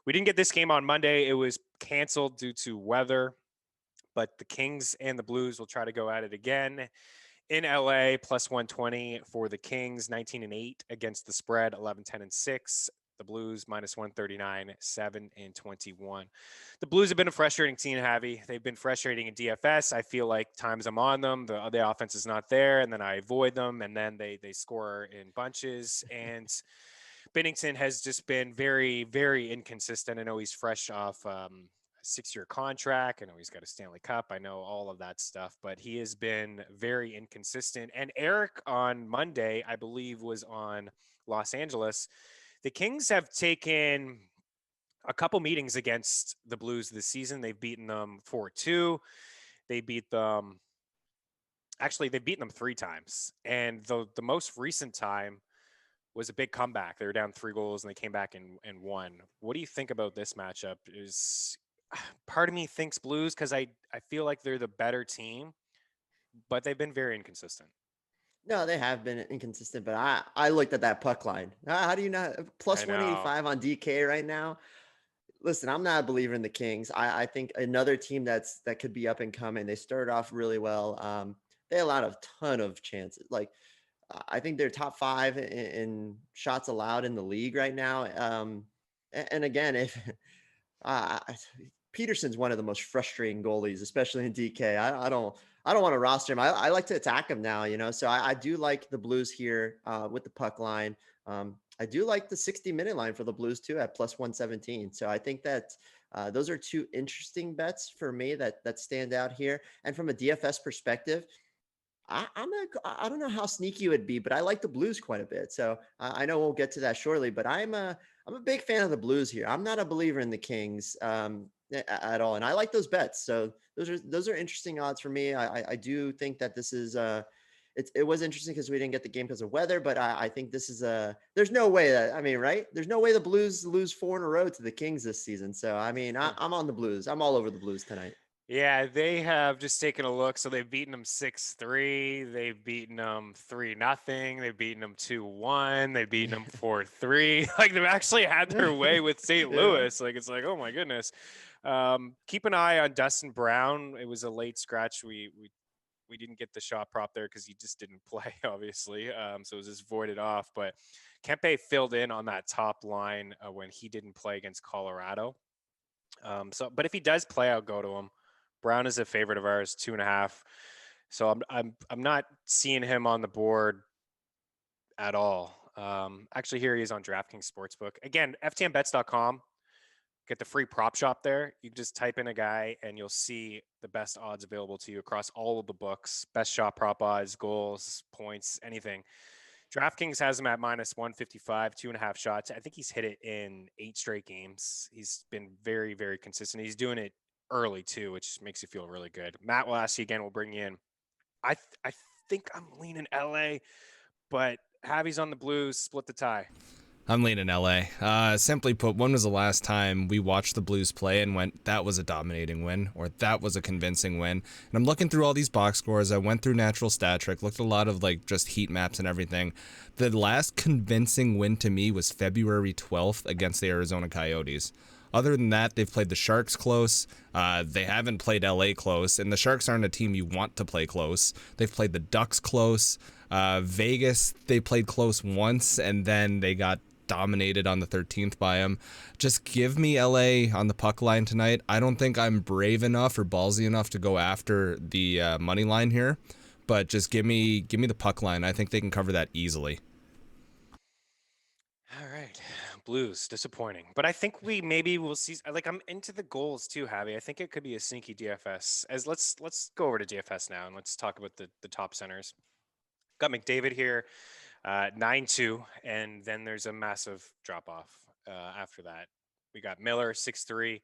We didn't get this game on Monday. It was canceled due to weather, but the Kings and the Blues will try to go at it again in LA. Plus 120 for the Kings, 19-8 against the spread, 11-10-6. The Blues minus 139, 7-21. The Blues have been a frustrating team, Javi. They've been frustrating in DFS. I feel like times I'm on them, the offense is not there, and then I avoid them, and then they score in bunches. And Binnington has just been very, very inconsistent. I know he's fresh off a 6-year contract. I know he's got a Stanley Cup. I know all of that stuff, but he has been very inconsistent. And Eric on Monday, I believe, was on Los Angeles. The Kings have taken a couple meetings against the Blues this season. They've beaten them 4-2. They beat them. Actually, they've beaten them 3 times. And the most recent time was a big comeback. They were down 3 goals and they came back and won. What do you think about this matchup? Is part of me thinks Blues because I feel like they're the better team, but they've been very inconsistent. No, they have been inconsistent, but I looked at that puck line. How do you not plus 185 on DK right now? Listen, I'm not a believer in the Kings. I think another team that could be up and coming. They started off really well. They allowed a ton of chances. Like I think they're top 5 in shots allowed in the league right now. And again, if uh, Peterson's one of the most frustrating goalies, especially in DK. I don't want to roster him. I like to attack him now, So I do like the Blues here with the puck line. I do like the 60-minute line for the Blues too at plus 117. So I think that those are 2 interesting bets for me that stand out here. And from a DFS perspective, I don't know how sneaky it would be, but I like the Blues quite a bit. So I know we'll get to that shortly, but I'm a big fan of the Blues here. I'm not a believer in the Kings at all, and I like those bets. So those are interesting odds for me. I do think that this is it was interesting because we didn't get the game because of weather, but I think this is there's no way right? There's no way the Blues lose 4 in a row to the Kings this season. So I'm on the Blues. I'm all over the Blues tonight. Yeah, they have just taken a look. So they've beaten them 6-3. They've beaten them 3-0. They've beaten them 2-1. They've beaten them 4-3. Like they've actually had their way with St. Louis. Like it's like, oh my goodness. Keep an eye on Dustin Brown. It was a late scratch. We didn't get the shot prop there because he just didn't play, obviously. So it was just voided off. But Kempe filled in on that top line when he didn't play against Colorado. But if he does play, I'll go to him. Brown is a favorite of ours, 2.5. So I'm not seeing him on the board at all. Actually, here he is on DraftKings Sportsbook. Again, ftmbets.com. Get the free prop shop there. You can just type in a guy and you'll see the best odds available to you across all of the books. Best shot prop odds, goals, points, anything. DraftKings has him at minus 155, 2.5 shots. I think he's hit it in 8 straight games. He's been very, very consistent. He's doing it early too, which makes you feel really good. Matt will ask you again. We'll bring you in. I think I'm leaning LA, but Javi's on the Blues. Split the tie. I'm leaning LA. Simply put, when was the last time we watched the Blues play and went, that was a dominating win, or that was a convincing win? And I'm looking through all these box scores. I went through Natural Stat Trick, looked at a lot of like just heat maps and everything. The last convincing win to me was February 12th against the Arizona Coyotes. Other than that, they've played the Sharks close. They haven't played LA close, and the Sharks aren't a team you want to play close. They've played the Ducks close. Vegas, they played close once, and then they got dominated on the 13th by him. Just give me LA on the puck line tonight. I don't think I'm brave enough or ballsy enough to go after the money line here, but just give me the puck line. I think they can cover that easily. All right. Blues, disappointing. But I think maybe we'll see. Like I'm into the goals too, Javi. I think it could be a sneaky DFS. Let's go over to DFS now and let's talk about the top centers. Got McDavid here. 9-2, and then there's a massive drop-off after that. We got Miller, 6-3,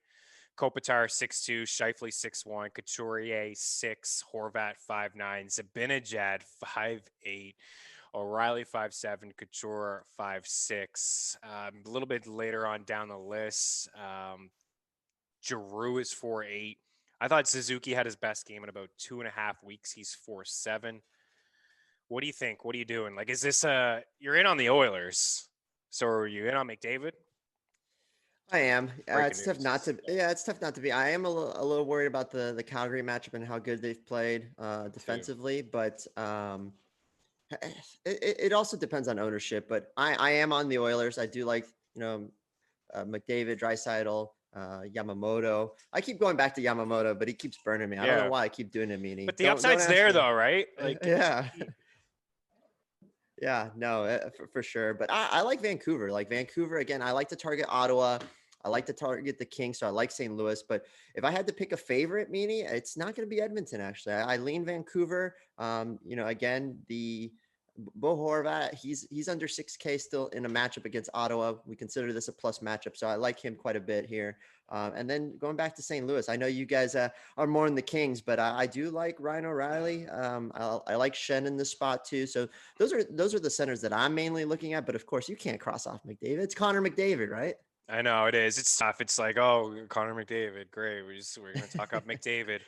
Kopitar, 6-2, Scheifele, 6-1, Couturier, 6, Horvat, 5-9, Zibanejad, 5-8. O'Reilly 5.7, Couture 5.6. A little bit later on down the list, Giroux is 4.8. I thought Suzuki had his best game in about 2.5 weeks. He's 4.7. What do you think? What are you doing? Like, is this you're in on the Oilers? So are you in on McDavid? I am. Breaking It's tough news. not to. Yeah, it's tough not to be. I am a little worried about the Calgary matchup and how good they've played defensively, but it also depends on ownership. But I am on the Oilers. I do like McDavid, Draisaitl, Yamamoto. I keep going back to Yamamoto, but he keeps burning me. I don't know why I keep doing it, Meanie. But the Don't upside's ask there, me. though, right? Like, yeah. Yeah, no, for sure. But I like Vancouver. Like Vancouver, again, I like to target Ottawa. I like to target the Kings, so I like St. Louis. But if I had to pick a favorite, Meanie, it's not going to be Edmonton, actually. I lean Vancouver. Again, the Bo Horvat, he's under 6K still in a matchup against Ottawa. We consider this a plus matchup, so I like him quite a bit here. And then going back to St. Louis, I know you guys are more in the Kings, but I do like Ryan O'Reilly. I like Shen in this spot too. So those are the centers that I'm mainly looking at. But of course, you can't cross off McDavid. It's Connor McDavid, right? I know it is. It's tough. It's like, oh, Connor McDavid, great. We're gonna talk up McDavid.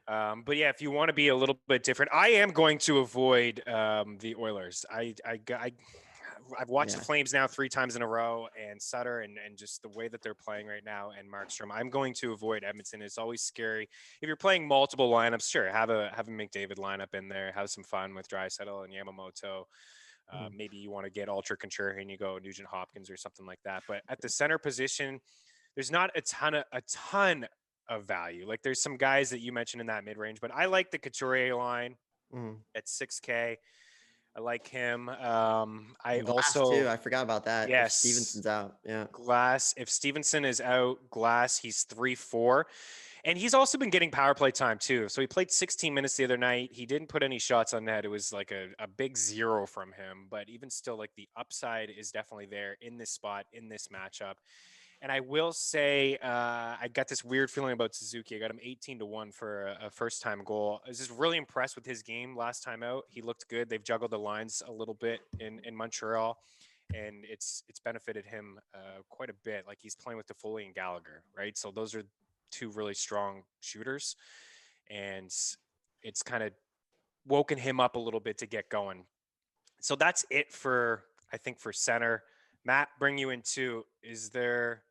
But yeah, if you want to be a little bit different, I am going to avoid the Oilers. I've watched the Flames now 3 times in a row, and Sutter and just the way that they're playing right now, and Markstrom. I'm going to avoid Edmonton. It's always scary if you're playing multiple lineups. Sure, have a McDavid lineup in there. Have some fun with Draisaitl and Yamamoto. Maybe you want to get ultra contrarian, you go Nugent Hopkins or something like that. But at the center position, there's not a ton of value. Like there's some guys that you mentioned in that mid range, but I like the Couturier line at 6K. I like him. I Glass also too. I forgot about that. yes, if Stevenson's out. Yeah. Glass. If Stevenson is out, Glass, he's 3.4. And he's also been getting power play time too. So he played 16 minutes the other night. He didn't put any shots on net. It was like a big 0 from him. But even still, like the upside is definitely there in this spot, in this matchup. And I will say, I got this weird feeling about Suzuki. I got him 18-1 for a first-time goal. I was just really impressed with his game last time out. He looked good. They've juggled the lines a little bit in Montreal, and it's benefited him quite a bit. Like he's playing with Toffoli and Gallagher, right? So those are 2 really strong shooters, and it's kind of woken him up a little bit to get going. So that's it for, I think, for center. Matt, bring you into, is there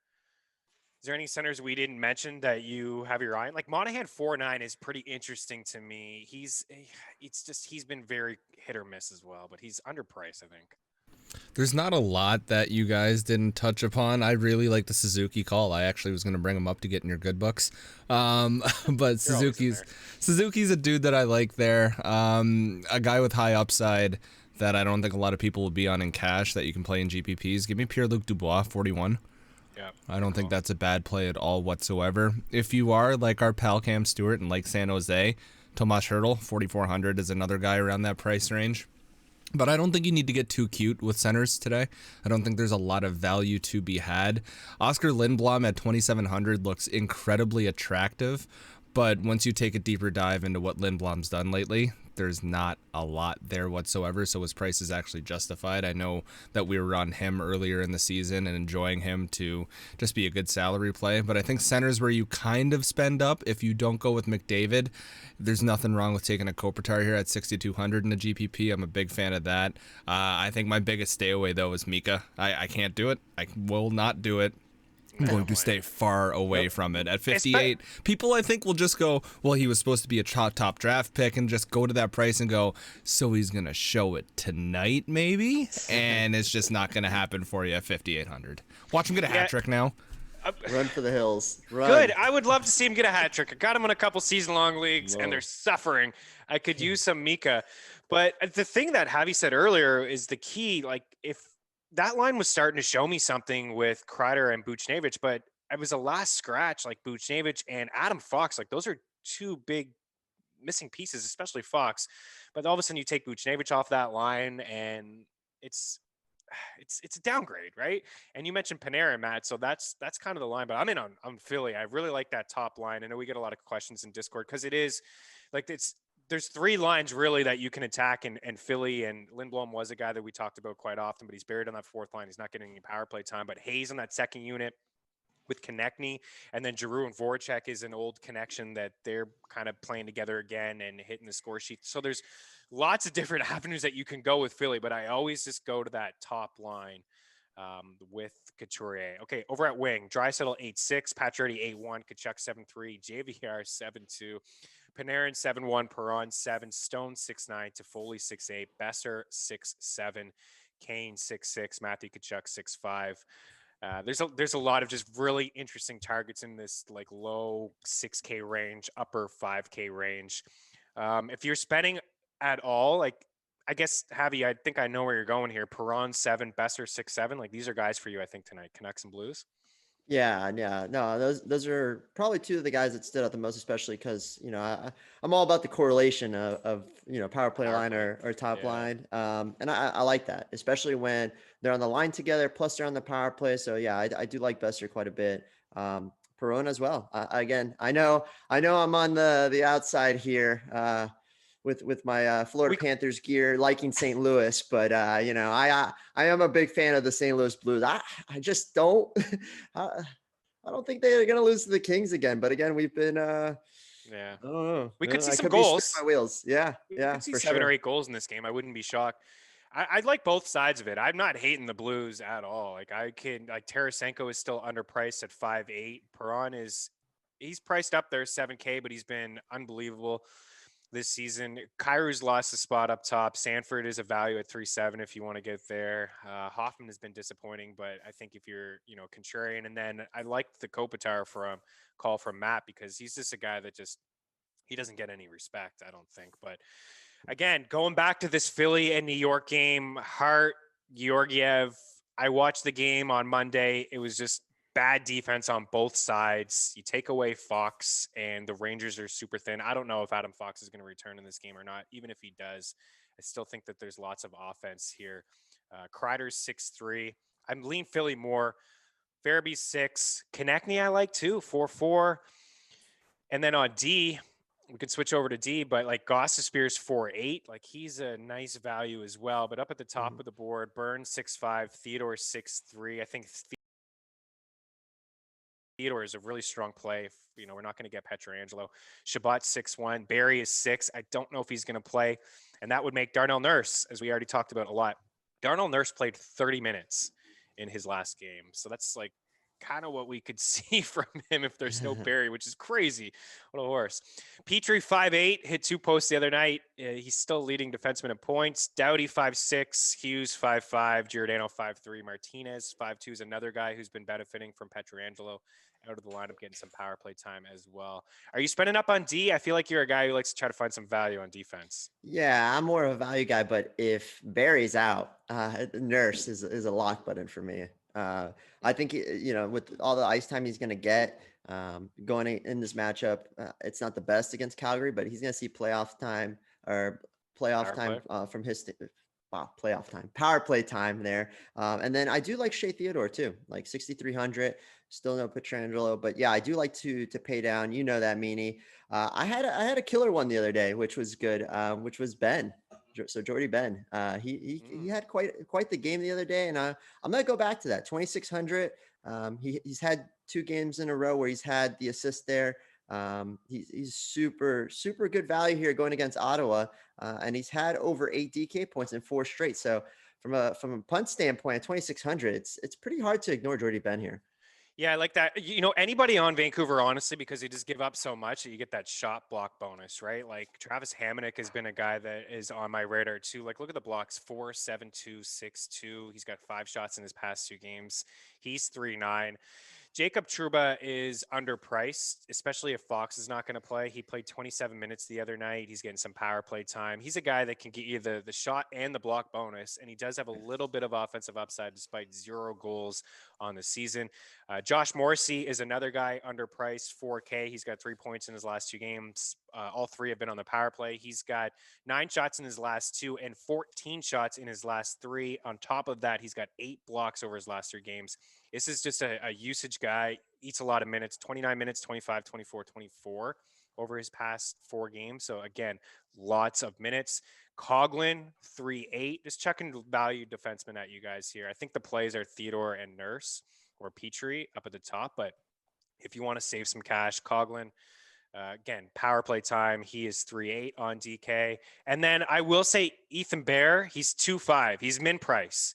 any centers we didn't mention that you have your eye on? Like Monahan 4.9 is pretty interesting to me. He's been very hit or miss as well, but he's underpriced, I think. There's not a lot that you guys didn't touch upon. I really like the Suzuki call. I actually was going to bring him up to get in your good books. But Suzuki's a dude that I like there. A guy with high upside that I don't think a lot of people will be on in cash that you can play in GPPs. Give me Pierre-Luc Dubois, 41. Yeah, I don't think that's a bad play at all whatsoever. If you are like our pal Cam Stewart and like San Jose, Tomas Hertl, 4,400 is another guy around that price range. But I don't think you need to get too cute with centers today. I don't think there's a lot of value to be had. Oscar Lindblom at 2,700 looks incredibly attractive, but once you take a deeper dive into what Lindblom's done lately, there's not a lot there whatsoever, so his price is actually justified. I know that we were on him earlier in the season and enjoying him to just be a good salary play, but I think centers where you kind of spend up, if you don't go with McDavid, there's nothing wrong with taking a Kopitar here at 6,200 in a GPP. I'm a big fan of that. I think my biggest stay away, though, is Mika. I can't do it. I will not do it. I'm going to stay far away from it. At 58, people I think will just go, well, he was supposed to be a top draft pick, and just go to that price and go, so he's going to show it tonight maybe? And it's just not going to happen for you at 5,800. Watch him get a hat trick now. Run for the hills. Run. Good. I would love to see him get a hat trick. I got him in a couple season-long leagues, and they're suffering. I could use some Mika. But the thing that Javi said earlier is the key. Like, if that line was starting to show me something with Kreider and Buchnevich, but it was a last scratch, like Buchnevich and Adam Fox. Like, those are 2 big missing pieces, especially Fox. But all of a sudden, you take Buchnevich off that line, and it's a downgrade, right? And you mentioned Panarin, Matt, so that's kind of the line. But I'm in on Philly. I really like that top line. I know we get a lot of questions in Discord because it is like it's there's three lines really that you can attack, and Philly, and Lindblom was a guy that we talked about quite often, but he's buried on that fourth line. He's not getting any power play time. But Hayes on that second unit with Konechny, and then Giroux and Voracek is an old connection that they're kind of playing together again and hitting the score sheet. So there's lots of different avenues that you can go with Philly, but I always just go to that top line with Couturier. Okay, over at wing, Draisaitl 8-6, Pacioretty 8-1, Kachuk 7-3, JVR 7-2, Panarin 7-1, Perron 7, Stone 6-9, Toffoli 6-8, Besser 6-7, Kane 6-6, Matthew Kachuk 6-5. There's a lot of just really interesting targets in this like low 6K range, upper 5K range. If you're spending at all, like I guess Javi, I think I know where you're going here. Perron 7, Besser 6-7. Like these are guys for you, I think tonight. Canucks and Blues. Yeah, no, those are probably two of the guys that stood out the most, especially because I'm all about the correlation of power play line or top Yeah. line, and I like that, especially when they're on the line together, plus they're on the power play. So yeah, I do like Besser quite a bit. Perron as well. Again, I know I'm on the outside here. With my Florida Panthers gear, liking St. Louis, but I am a big fan of the St. Louis Blues. I just don't I don't think they're gonna lose to the Kings again. But again, we've been Yeah. I don't know. We could see I some could be spinning goals. my wheels. Yeah, We yeah, could see for 7 or sure. 8 goals in this game. I wouldn't be shocked. I'd like both sides of it. I'm not hating the Blues at all. Like Tarasenko is still underpriced at 5.8. Perron he's priced up there 7K, but he's been unbelievable this season. Kairu's lost a spot up top. Sanford is a value at 3.7 if you want to get there. Hoffman has been disappointing, but I think if you're, contrarian, and then I liked the Kopitar call from Matt because he's just a guy that he doesn't get any respect, I don't think. But again, going back to this Philly and New York game, Hart, Georgiev, I watched the game on Monday. It was just bad defense on both sides. You take away Fox, and the Rangers are super thin. I don't know if Adam Fox is going to return in this game or not. Even if he does, I still think that there's lots of offense here. Kreider's 6-3. I'm lean Philly more. Farabee 6. Konechny I like too, 4-4. And then on D, we could switch over to D, but like Gossespier's 4.8, like he's a nice value as well. But up at the top of the board, Burns 6.5, Theodore 6.3. I think Theodore is a really strong play. We're not going to get Pietrangelo. Shabbat 6-1. Barry is 6. I don't know if he's going to play. And that would make Darnell Nurse, as we already talked about a lot. Darnell Nurse played 30 minutes in his last game. So that's like kind of what we could see from him if there's no Barry, which is crazy. What a horse. Petrie 5.8, hit 2 posts the other night. He's still leading defenseman in points. Doughty 5.6, Hughes 5.5, Giordano 5.3, Martinez 5.2 is another guy who's been benefiting from Pietrangelo out of the lineup, getting some power play time as well. Are you spending up on D? I feel like you're a guy who likes to try to find some value on defense. Yeah, I'm more of a value guy, but if Barry's out, Nurse is a lock button for me. I think with all the ice time he's going to get going in this matchup, it's not the best against Calgary, but he's going to see playoff time or playoff time from his playoff time, power play time there. And then I do like Shea Theodore too, like 6,300. Still no Pietrangelo, but yeah, I do like to pay down. You know that, Meaney. I had a killer one the other day, which was good, which was Ben. So Jordy Ben, he had quite the game the other day, and I'm gonna go back to that 2,600. He's had 2 games in a row where he's had the assist there. He's super good value here going against Ottawa, and he's had over 8 DK points in 4 straight. So from a punt standpoint, at 2,600, it's pretty hard to ignore Jordy Ben here. Yeah, I like that. Anybody on Vancouver, honestly, because they just give up so much that you get that shot block bonus, right? Like Travis Hamonic has been a guy that is on my radar too. Like, look at the blocks: 4, 7, 2, 6, 2. He's got 5 shots in his past 2 games. He's 3.9. Jacob Trouba is underpriced, especially if Fox is not going to play. He played 27 minutes the other night. He's getting some power play time. He's a guy that can get you the shot and the block bonus, and he does have a little bit of offensive upside despite 0 goals on the season. Josh Morrissey is another guy underpriced, 4K. He's got 3 points in his last 2 games. All 3 have been on the power play. He's got 9 shots in his last 2 and 14 shots in his last 3. On top of that, he's got 8 blocks over his last 3 games. This is just a usage guy, eats a lot of minutes, 29 minutes, 25, 24, 24 over his past 4 games. So again, lots of minutes. Coughlin, 3.8. Just chucking value defensemen at you guys here. I think the plays are Theodore and Nurse or Petrie up at the top, but if you want to save some cash, Coughlin, again, power play time. He is 3.8 on DK. And then I will say Ethan Bear, he's 2.5. He's min price.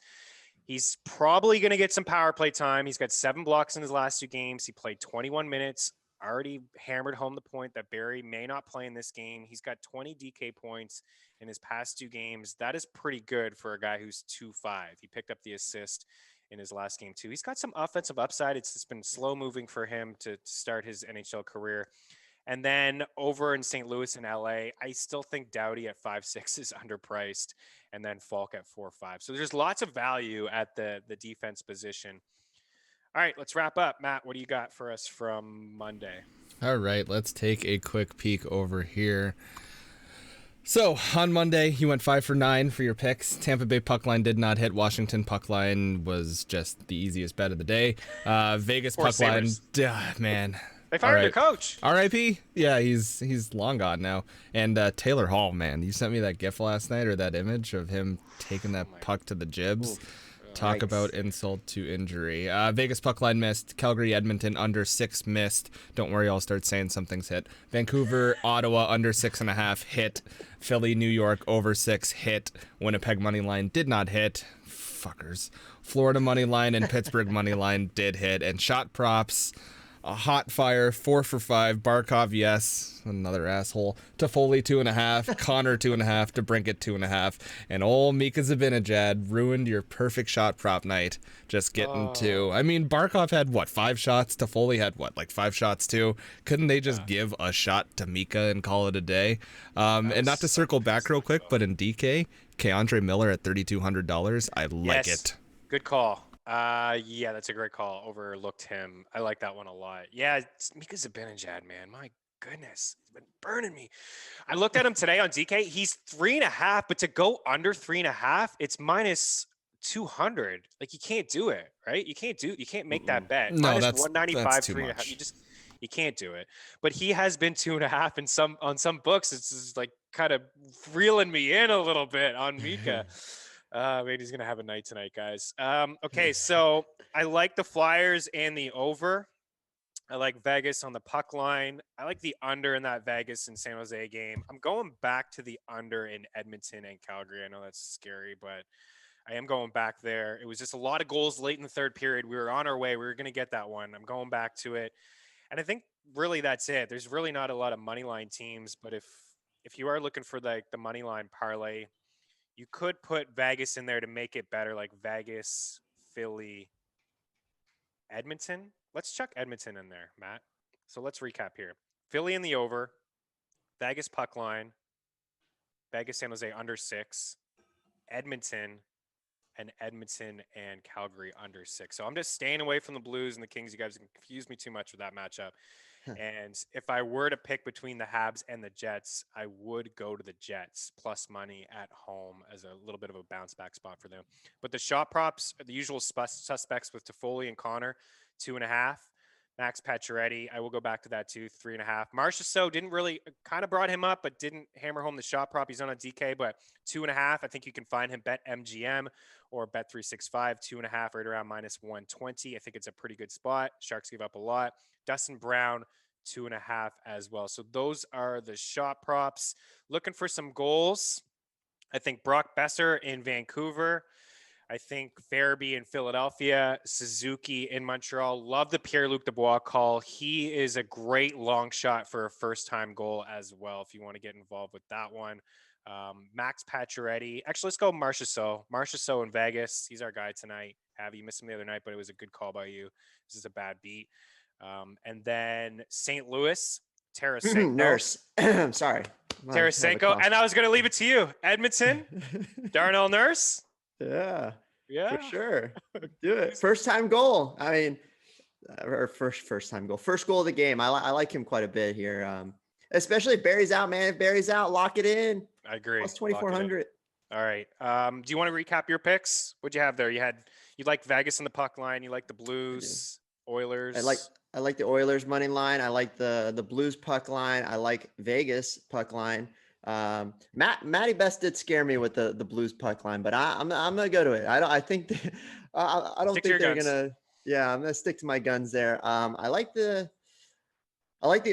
He's probably going to get some power play time. He's got 7 blocks in his last 2 games. He played 21 minutes, already hammered home the point that Barry may not play in this game. He's got 20 DK points in his past 2 games. That is pretty good for a guy who's 2.5. He picked up the assist in his last game too. He's got some offensive upside. It's just been slow moving for him to start his NHL career. And then over in St. Louis and LA, I still think Doughty at 5.6 is underpriced, and then Falk at 4.5. So there's lots of value at the defense position. All right, let's wrap up. Matt, what do you got for us from Monday? All right, let's take a quick peek over here. So on Monday, you went 5 for 9 for your picks. Tampa Bay puck line did not hit. Washington puck line was just the easiest bet of the day. Vegas puck line, man. They fired their coach. R.I.P. Yeah, he's long gone now. And Taylor Hall, man, you sent me that GIF last night, or that image of him taking that puck to the jibs. Talk about insult to injury. Vegas puck line missed. Calgary Edmonton under 6 missed. Don't worry, I'll start saying something's hit. Vancouver Ottawa under 6.5 hit. Philly New York over 6 hit. Winnipeg money line did not hit. Fuckers. Florida money line and Pittsburgh money line did hit. And shot props. A hot fire, 4 for 5. Barkov, yes, another asshole. Toffoli, 2.5. Connor, 2.5. DeBrincat, 2.5. And old Mika Zibanejad ruined your perfect shot prop night. Just getting 2. I mean, Barkov had, 5 shots? Toffoli had, 5 shots too? Couldn't they just give a shot to Mika and call it a day? And not to circle back real quick, but in DK, Keandre Miller at $3,200. I like it. Good call. Yeah, that's a great call. Overlooked him. I like that one a lot. Yeah, it's Mika Zibanejad, man. My goodness, he's been burning me. I looked at him today on DK. He's 3.5, but to go under 3.5, it's minus 200. Like, you can't do it, right? You can't make that bet. No, minus that's 195, that's too 3.5. much. You can't do it. But he has been 2.5 on some books. It's just like kind of reeling me in a little bit on Mika. Maybe he's going to have a night tonight, guys. Okay, so I like the Flyers and the over. I like Vegas on the puck line. I like the under in that Vegas and San Jose game. I'm going back to the under in Edmonton and Calgary. I know that's scary, but I am going back there. It was just a lot of goals late in the third period. We were on our way. We were going to get that one. I'm going back to it. And I think really that's it. There's really not a lot of money line teams, but if you are looking for the money line parlay, you could put Vegas in there to make it better, like Vegas, Philly, Edmonton. Let's chuck Edmonton in there, Matt. So let's recap here. Philly in the over, Vegas puck line, Vegas San Jose under 6, Edmonton and Calgary under 6. So I'm just staying away from the Blues and the Kings. You guys confused me too much with that matchup. And if I were to pick between the Habs and the Jets, I would go to the Jets plus money at home as a little bit of a bounce back spot for them. But the shot props are the usual suspects with Toffoli and Connor, 2.5. Max Pacioretty, I will go back to that too, 3.5. Marchessault didn't really, kind of brought him up, but didn't hammer home the shot prop. He's on a DK, but 2.5. I think you can find him bet MGM or bet 365, 2.5, right around minus 120. I think it's a pretty good spot. Sharks give up a lot. Dustin Brown, 2.5 as well. So those are the shot props. Looking for some goals. I think Brock Besser in Vancouver. I think Farabee in Philadelphia, Suzuki in Montreal. Love the Pierre-Luc Dubois call. He is a great long shot for a first-time goal as well, if you want to get involved with that one. Max Pacioretty. Actually, let's go Marchessault. Marchessault in Vegas. He's our guy tonight. Javi, you missed him the other night, but it was a good call by you. This is a bad beat. And then St. Louis, Tarasenko. Nurse. Sorry. Tarasenko. And I was going to leave it to you. Edmonton, Darnell Nurse. Yeah, for sure. Do it. First time goal. I mean, or first time goal. First goal of the game. I like him quite a bit here. Especially if Barry's out, man. If Barry's out, lock it in. I agree. Plus 2,400. All right. Do you want to recap your picks? What'd you have there? You like Vegas in the puck line. You like the Blues. Oilers. I like the Oilers money line. I like the Blues puck line. I like Vegas puck line. Matty Best did scare me with the Blues puck line, but I'm gonna go to it. I think I don't think they're gonna. Yeah, I'm gonna stick to my guns there. I like the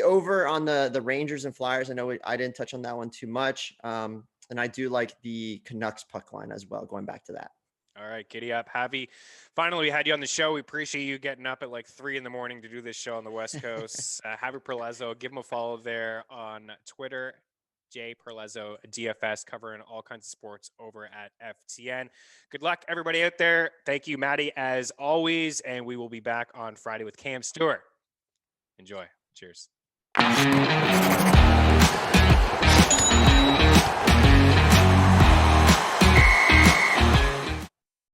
over on the Rangers and Flyers. I know I didn't touch on that one too much. And I do like the Canucks puck line as well. Going back to that. All right, giddy up. Javi, finally, we had you on the show. We appreciate you getting up at like 3 a.m. to do this show on the West Coast. Javier Prellezo, give him a follow there on Twitter. J Prellezo, DFS, covering all kinds of sports over at FTN. Good luck, everybody out there. Thank you, Maddie, as always. And we will be back on Friday with Cam Stewart. Enjoy. Cheers.